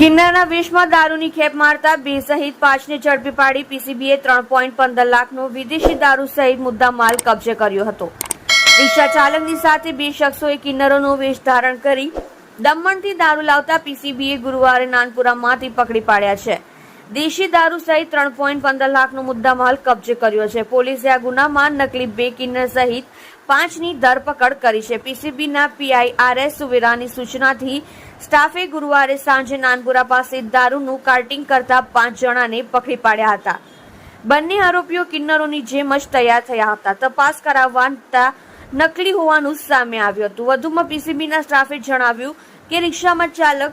કિન્નરના વેશમાં દારૂની ખેપ મારતા 2 સહિત 5ને ઝડપી પાડી પીસીબીએ 3.15 લાખનો વિદેશી દારૂ સહિત મુદ્દામાલ કબજે કર્યો હતો। રિક્ષા ચાલકની સાથે 2 શખ્સોએ કિન્નરોનો વેશ ધારણ કરી દમણથી દારૂ લાવતા પીસીબીએ ગુરુવારે નાનપુરામાંથી પકડી પાડ્યા છે। દેશી દારૂ સહિત 3.15 લાખનો મુદ્દામાલ કબજે કર્યો છે। પોલીસે આ ગુનામાં નકલી 2 કિન્નર સહિત 5ની ધરપકડ કરી છે। પીસીબીના પીઆઈ આરએસ સુવેરાની સૂચનાથી સ્ટાફે ગુરુવારે સાંજે નાનપુરા પાસે દારૂનું કાર્ટિંગ કરતા 5 જણાને પકડી પાડ્યા હતા। બંને આરોપીઓ કિન્નરોની જેમ જ તૈયાર થયા હતા। તપાસ કરાવતા નકલી હોવાનું સામે આવ્યું હતું। વધુમાં પીસીબીના સ્ટાફે જણાવ્યું કે રિક્ષામાં ચાલક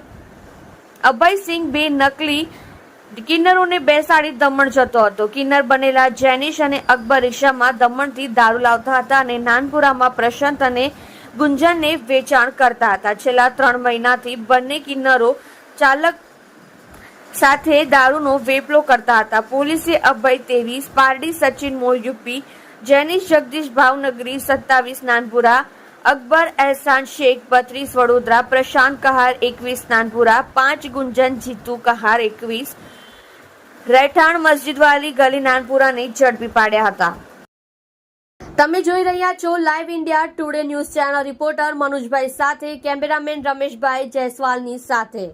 અભયસિંહ 2 નકલી કિન્નરોને બેસાડી દમણ જતો હતો। કિન્નર બનેલા જેનિશ અને અકબર રિક્ષામાં દમણથી દારૂ લાવતા હતા અને નાનપુરામાં પ્રશાંત અને ગુંજનને વેચાણ કરતા હતા। છેલ્લા 3 મહિનાથી બંને કિન્નરો ચાલક સાથે દારૂનો વેપલો કરતા હતા। પોલીસે અભય 23 પારડી, સચિન મોલ યુપી, જેનિશ જગદીશ ભાવનગરી 27 નાનપુરા, અકબર એહસાન શેખ 32 વડોદરા, પ્રશાંત કહાર 21 નાનપુરા, 5 ગુંજન જીતુ કહાર 21 રહેઠાણ મસ્જિદવાલી ગલી નાનપુરાને ઝડપી પાડ્યા હતા। તમે જોઈ રહ્યા છો live India today news channel. Reporter Manujbhai સાથે કેમેરામેન રમેશભાઈ જયસ્વાલની સાથે।